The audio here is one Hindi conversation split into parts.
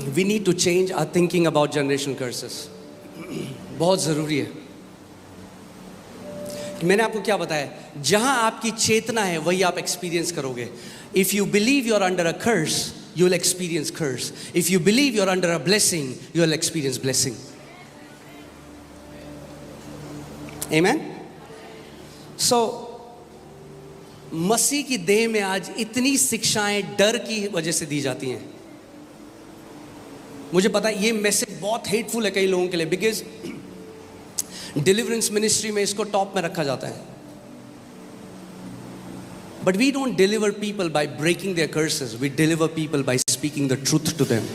We need to change our thinking about generation curses. बहुत ज़रूरी है। मैंने आपको क्या बताया, जहां आपकी चेतना है वही आप एक्सपीरियंस करोगे। If you believe you are under a curse, you will experience curse. If you believe you are under a blessing, you will experience blessing. Amen. So मसीह की देह में आज इतनी शिक्षाएं डर की वजह से दी जाती हैं। मुझे पता है ये मैसेज बहुत हेटफुल है कई लोगों के लिए, बिकॉज डिलीवरेंस मिनिस्ट्री में इसको टॉप में रखा जाता है। But we don't deliver people by breaking their curses, we deliver people by speaking the truth to them.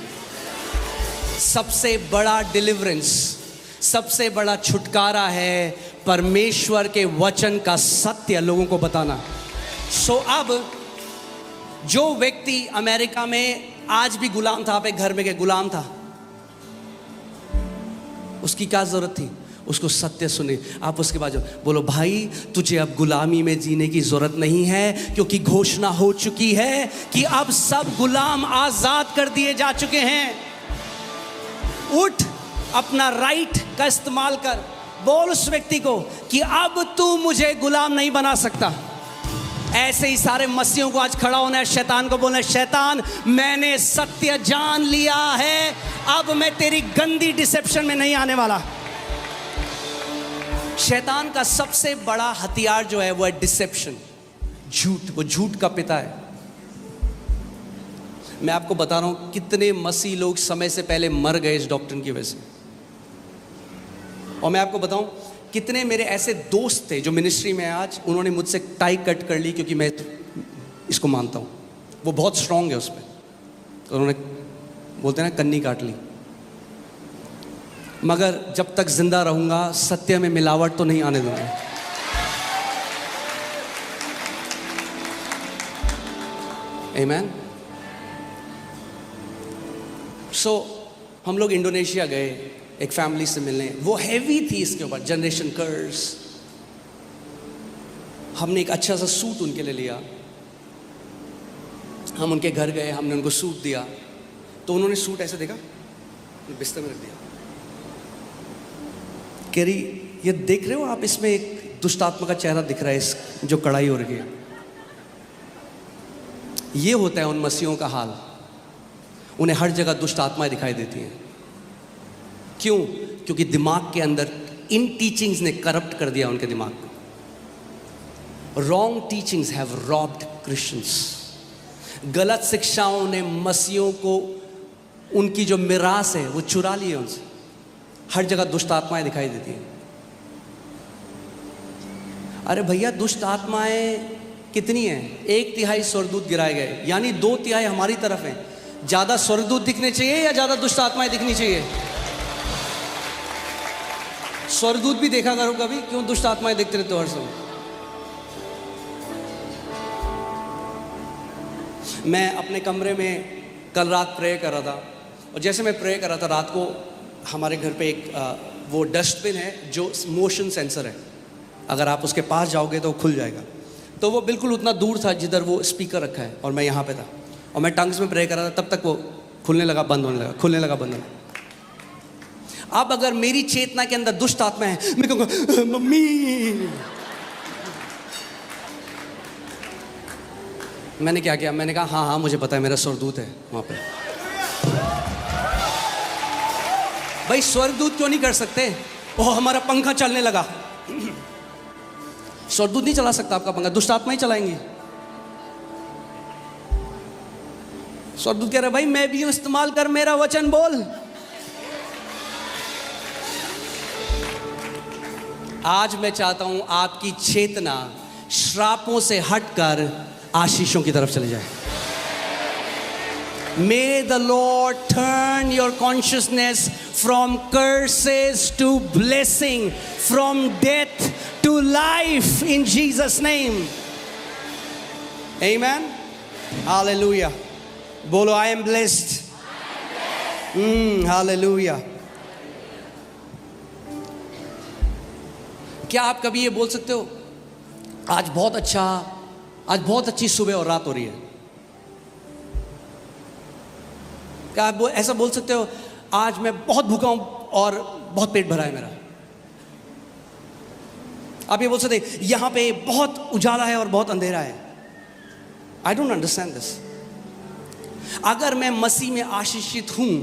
सबसे बड़ा डिलीवरेंस, सबसे बड़ा छुटकारा है परमेश्वर के वचन का सत्य लोगों को बताना। सो अब जो व्यक्ति अमेरिका में आज भी गुलाम था, आप एक घर में के गुलाम था, उसकी क्या जरूरत थी? उसको सत्य सुने। आप उसके बाद बोलो, भाई तुझे अब गुलामी में जीने की जरूरत नहीं है, क्योंकि घोषणा हो चुकी है कि अब सब गुलाम आजाद कर दिए जा चुके हैं। उठ, अपना राइट का इस्तेमाल कर। बोल उस व्यक्ति को कि अब तू मुझे गुलाम नहीं बना सकता। ऐसे ही सारे मसीहों को आज खड़ा होना है, शैतान को बोलना है, शैतान मैंने सत्य जान लिया है, अब मैं तेरी गंदी डिसेप्शन में नहीं आने वाला। शैतान का सबसे बड़ा हथियार जो है वो है डिसेप्शन, झूठ। वो झूठ का पिता है। मैं आपको बता रहा हूं कितने मसीह लोग समय से पहले मर गए इस डॉक्ट्रिन की वजह से। और मैं आपको बताऊं कितने मेरे ऐसे दोस्त थे जो मिनिस्ट्री में आज, उन्होंने मुझसे टाई कट कर ली क्योंकि मैं इसको मानता हूं। वो बहुत स्ट्रांग है उस पर, तो उन्होंने बोलते हैं ना कन्नी काट ली। मगर जब तक जिंदा रहूंगा सत्य में मिलावट तो नहीं आने दूंगा। आमेन। सो हम लोग इंडोनेशिया गए एक फैमिली से मिलने। वो हैवी थी इसके ऊपर, जनरेशन कर्स। हमने एक अच्छा सा सूट उनके लिए लिया। हम उनके घर गए, हमने उनको सूट दिया, तो उन्होंने सूट ऐसे देखा, बिस्तर में रख दिया। कह रही, ये देख रहे हो आप, इसमें एक दुष्ट आत्मा का चेहरा दिख रहा है, इस जो कढ़ाई हो रही है। ये होता है उन मसीहों का हाल। उन्हें हर जगह दुष्ट आत्माएं दिखाई देती हैं। क्यों? क्योंकि दिमाग के अंदर इन टीचिंग्स ने करप्ट कर दिया उनके दिमाग को। Wrong teachings have robbed Christians. गलत शिक्षाओं ने मसीहों को, उनकी जो मिरास है वो चुरा ली है उनसे। हर जगह दुष्ट आत्माएं दिखाई देती हैं। अरे भैया, दुष्ट आत्माएं कितनी हैं? 1/3 स्वर्गदूत गिराए गए, यानी 2/3 हमारी तरफ हैं। ज्यादा स्वर्गदूत दिखने चाहिए या ज्यादा दुष्ट आत्माएं दिखनी चाहिए? स्वर्गदूत भी देखा करो कभी, क्यों दुष्ट आत्माएं देखते रहते हो हर समय? मैं अपने कमरे में कल रात प्रे कर रहा था, और जैसे मैं प्रे कर रहा था रात को, हमारे घर पे एक वो डस्टबिन है जो मोशन सेंसर है। अगर आप उसके पास जाओगे तो वो खुल जाएगा। तो वो बिल्कुल उतना दूर था जिधर वो स्पीकर रखा है, और मैं यहाँ पे था, और मैं टंग्स में प्रे कर रहा था। तब तक वो खुलने लगा, बंद होने लगा, खुलने लगा, बंद होने लगा। अब अगर मेरी चेतना के अंदर दुष्ट आत्मा है, मैं कहूँगा मम्मी। मैंने क्या किया? मैंने कहा हाँ हाँ मुझे पता है, मेरा स्वर्गदूत है वहाँ पे। भाई स्वर्गदूत क्यों नहीं कर सकते? ओह हमारा पंखा चलने लगा। स्वर्गदूत नहीं चला सकता आपका पंखा, दुष्ट आत्मा ही चलाएंगी। स्वर्गदूत कह रहे भाई मैं भी हूं, इस्तेमाल कर, मेरा वचन बोल। आज मैं चाहता हूं आपकी चेतना श्रापों से हटकर आशीषों की तरफ चली जाए। May the Lord turn your consciousness from curses to blessing, from death to life in Jesus' name. Amen. Hallelujah. बोलो I am blessed. Hallelujah. क्या आप कभी ये बोल सकते हो आज बहुत अच्छी सुबह और रात हो रही है? क्या आप ऐसा बोल सकते हो, आज मैं बहुत भूखा हूं और बहुत पेट भरा है मेरा? आप ये बोल सकते हैं यहां पे बहुत उजाला है और बहुत अंधेरा है? I don't understand this. अगर मैं मसीह में आशीषित हूं,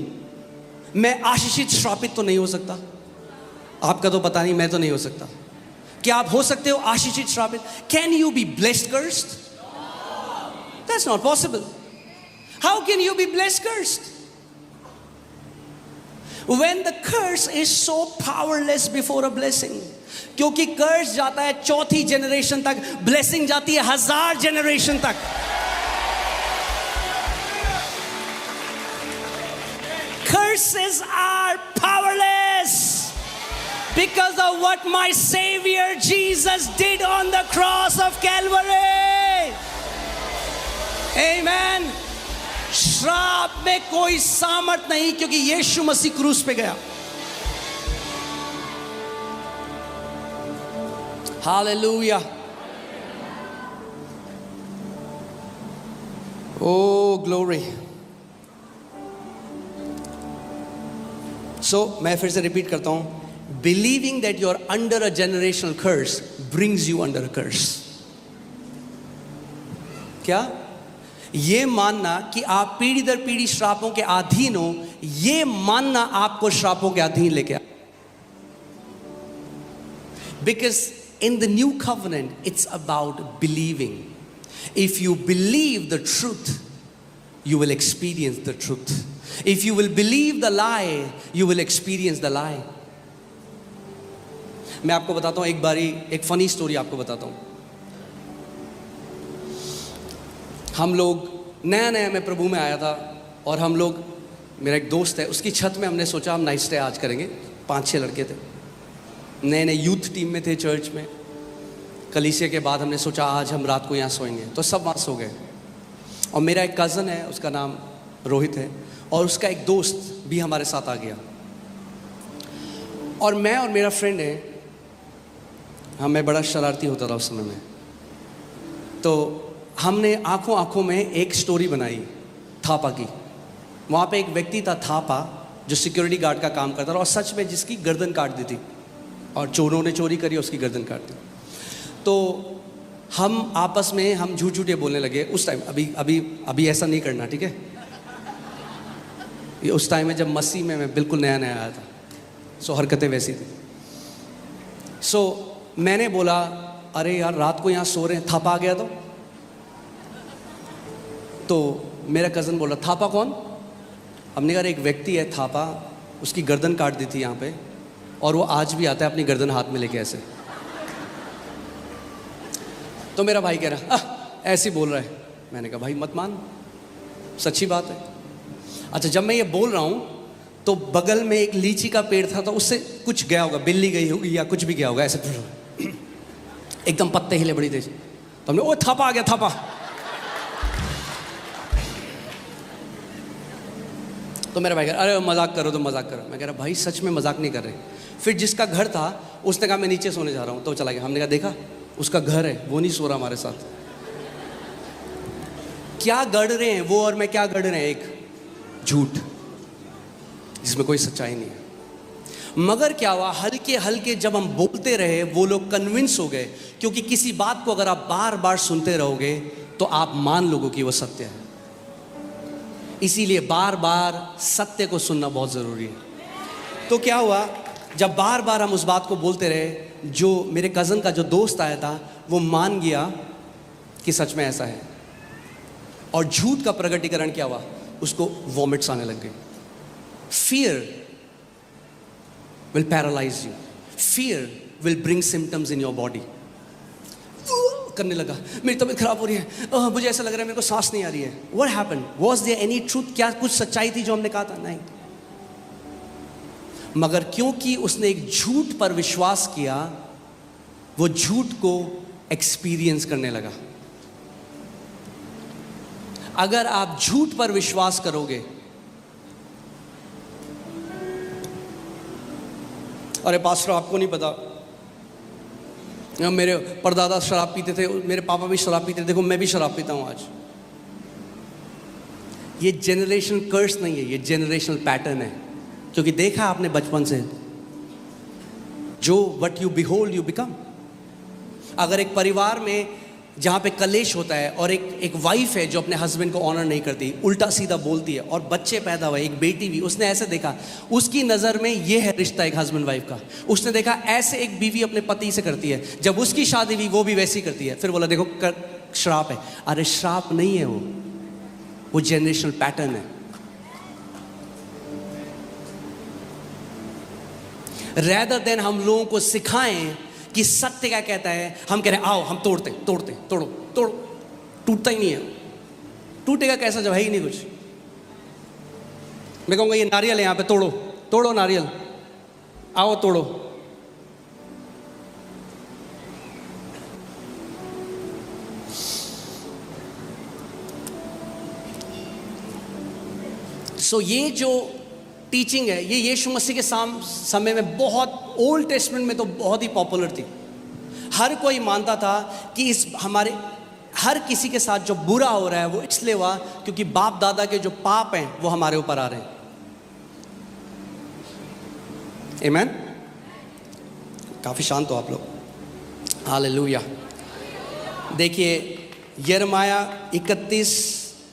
मैं आशीषित श्रापित तो नहीं हो सकता? आपका तो पता नहीं, मैं तो नहीं हो सकता। क्या आप हो सकते हो आशीषित श्रापित? Can you be blessed cursed? That's not possible. How can you be blessed cursed? When the curse is so powerless before a blessing, क्योंकि कर्स जाता है चौथी जनरेशन तक, ब्लेसिंग जाती है 1000 जनरेशन तक। Curses are powerless because of what my Savior Jesus did on the cross of Calvary. Amen. श्राप में कोई सामर्थ नहीं, क्योंकि यीशु मसीह क्रूस पे गया। हालेलुया। ओ ग्लोरी। सो मैं फिर से रिपीट करता हूं, believing that you are under a generational curse brings you under a curse. क्या? ये मानना कि आप पीढ़ी दर पीढ़ी श्रापों के अधीन हो, ये मानना आपको श्रापों के अधीन लेके आ। Because in the new covenant it's about believing. If you believe the truth you will experience the truth. If you will believe the lie you will experience the lie. मैं आपको बताता हूं, एक बारी एक फनी स्टोरी आपको बताता हूं। हम लोग नया नया मैं प्रभु में आया था, और हम लोग, मेरा एक दोस्त है, उसकी छत में हमने सोचा हम नाइट स्टे आज करेंगे। 5-6 लड़के थे, नए नए यूथ टीम में थे चर्च में। कलीसिया के बाद हमने सोचा आज हम रात को यहाँ सोएंगे, तो सब वहाँ सो गए। और मेरा एक कज़न है, उसका नाम रोहित है, और उसका एक दोस्त भी हमारे साथ आ गया। और मैं और मेरा फ्रेंड है, मैं बड़ा शरारती होता था उस समय में, तो हमने आंखों आंखों में एक स्टोरी बनाई थापा की। वहाँ पे एक व्यक्ति था थापा, जो सिक्योरिटी गार्ड का काम करता था, और सच में जिसकी गर्दन काट दी थी, और चोरों ने चोरी करी, उसकी गर्दन काट दी। तो हम आपस में हम झूठ झूठे बोलने लगे उस टाइम। अभी अभी अभी ऐसा नहीं करना, ठीक है? ये उस टाइम में जब मसीह में मैं बिल्कुल नया नया आया था, सो हरकतें वैसी थी। सो मैंने बोला, अरे यार रात को यहाँ सो रहे हैं, थापा आ गया तो मेरा कज़न बोला, थापा कौन? हमने कहा एक व्यक्ति है थापा, उसकी गर्दन काट दी थी यहाँ पे, और वो आज भी आता है अपनी गर्दन हाथ में लेके ऐसे। तो मेरा भाई कह रहा ऐसे बोल रहा है। मैंने कहा भाई मत मान, सच्ची बात है। अच्छा, जब मैं ये बोल रहा हूँ तो बगल में एक लीची का पेड़ था, तो उससे कुछ गया होगा, बिल्ली गई होगी या कुछ भी गया होगा, ऐसे एकदम पत्ते हिले बड़ी तेज। तो हमने, ओ थापा आ गया, थापा। तो मेरा भाई कह रहा, अरे मजाक करो तो मजाक करो। मैं कह रहा भाई सच में मजाक नहीं कर रहे। फिर जिसका घर था उसने कहा मैं नीचे सोने जा रहा हूँ, तो चला गया। हमने कहा देखा, उसका घर है, वो नहीं सो रहा हमारे साथ। क्या गढ़ रहे हैं वो और मैं, क्या गढ़ रहे हैं? एक झूठ जिसमें कोई सच्चाई नहीं है। मगर क्या हुआ, हल्के हल्के जब हम बोलते रहे, वो लोग कन्विंस हो गए, क्योंकि किसी बात को अगर आप बार बार सुनते रहोगे तो आप मान लोगे कि वो सत्य है। इसीलिए बार बार सत्य को सुनना बहुत ज़रूरी है। तो क्या हुआ, जब बार बार हम उस बात को बोलते रहे, जो मेरे कज़न का जो दोस्त आया था वो मान गया कि सच में ऐसा है। और झूठ का प्रकटीकरण क्या हुआ, उसको वॉमिट्स आने लग गए। Fear will paralyse you, fear will bring symptoms in your body. करने लगा, मेरी तबीयत खराब हो रही है, मुझे ऐसा लग रहा है मेरे को सांस नहीं आ रही है। What happened? Was there any truth? क्या कुछ सच्चाई थी जो हमने कहा था? नहीं। मगर क्योंकि उसने एक झूठ पर विश्वास किया, वो झूठ को एक्सपीरियंस करने लगा। अगर आप झूठ पर विश्वास करोगे, अरे पास्टर आपको नहीं पता, मेरे परदादा शराब पीते थे, मेरे पापा भी शराब पीते थे, देखो मैं भी शराब पीता हूं आज। ये जनरेशन कर्स नहीं है, ये जनरेशनल पैटर्न है। क्योंकि देखा आपने बचपन से, जो what you behold you become. अगर एक परिवार में जहाँ पे कलेश होता है और एक वाइफ है जो अपने हस्बैंड को ऑनर नहीं करती, उल्टा सीधा बोलती है, और बच्चे पैदा हुए, एक बेटी भी, उसने ऐसे देखा, उसकी नज़र में ये है रिश्ता एक हस्बैंड वाइफ का। उसने देखा ऐसे एक बीवी अपने पति से करती है, जब उसकी शादी हुई वो भी वैसी करती है। फिर बोला देखो श्राप है। अरे श्राप नहीं है, वो जनरेशनल पैटर्न है। रैदर देन हम लोगों को सिखाएं कि सत्य क्या कहता है, हम कह रहे हैं आओ हम तोड़ते तोड़ो, टूटता ही नहीं है। टूटेगा कैसा जब है ही नहीं कुछ। मैं कहूँगा ये नारियल है यहाँ पे, तोड़ो नारियल, आओ तोड़ो। सो ये जो टीचिंग है, ये यीशु मसीह के समय में बहुत, ओल्ड टेस्टमेंट में तो बहुत ही पॉपुलर थी। हर कोई मानता था कि इस हमारे हर किसी के साथ जो बुरा हो रहा है वो इसलिए हुआ क्योंकि बाप दादा के जो पाप हैं वो हमारे ऊपर आ रहे हैं। आमीन। काफी शांत हो आप लोग। हालेलुया। देखिए यिर्मयाह 31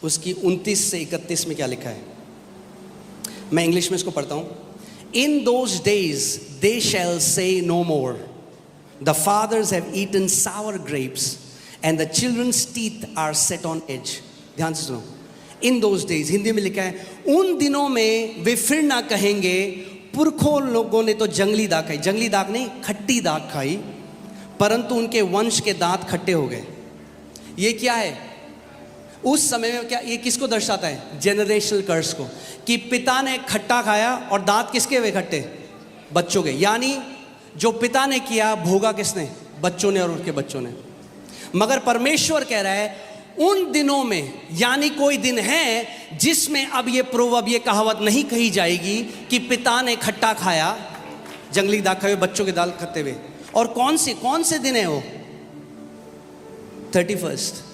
उसकी 29 से 31 में क्या लिखा है, मैं इंग्लिश में इसको पढ़ता हूं। In those days they shall say no more, the fathers have eaten sour grapes and the children's teeth are set on edge. ध्यान से सुनो। In those days, हिंदी में लिखा है, उन दिनों में वे फिर ना कहेंगे पुरखों लोगों ने तो जंगली दाग खाई, जंगली दाग नहीं खट्टी दाग खाई, परंतु उनके वंश के दांत खट्टे हो गए। ये क्या है उस समय में, क्या ये किसको दर्शाता है? जनरेशनल कर्स को, कि पिता ने खट्टा खाया और दांत किसके हुए खट्टे? बच्चों के। यानी जो पिता ने किया भोगा किसने? बच्चों ने और उनके बच्चों ने। मगर परमेश्वर कह रहा है उन दिनों में, यानी कोई दिन है जिसमें अब ये कहावत नहीं कही जाएगी कि पिता ने खट्टा खाया, जंगली दाग खाए, बच्चों के दाल खट्टे हुए। और कौन से दिन है वो? 31st।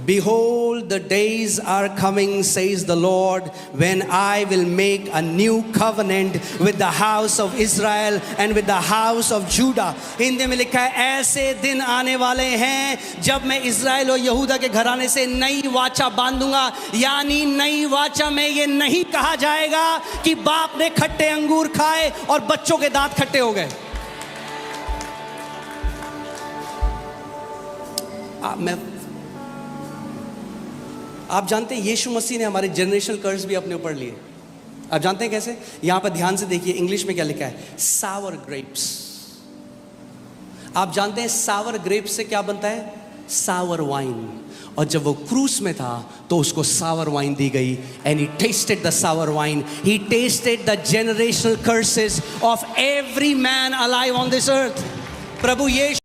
Behold, the days are coming, says the Lord, when I will make a new covenant with the house of Israel and with the house of Judah. Hindi में लिखा है ऐसे दिन आने वाले हैं जब मैं इज़राइल और यहूदा के घराने से नई वाचा बांधूंगा। यानी नई वाचा में ये नहीं कहा जाएगा कि बाप ने खट्टे अंगूर खाए और बच्चों के दांत खट्टे हो गए। आप जानते हैं यीशु मसीह ने हमारे जनरेशनल कर्स भी अपने ऊपर लिए। आप जानते हैं कैसे? यहां पर ध्यान से देखिए इंग्लिश में क्या लिखा है, सावर ग्रेप्स। आप जानते हैं सावर ग्रेप्स से क्या बनता है? सावर वाइन। और जब वो क्रूस में था तो उसको सावर वाइन दी गई। And he tasted the sour wine, he tasted the generational curses of every man alive on this earth. प्रभु यीशु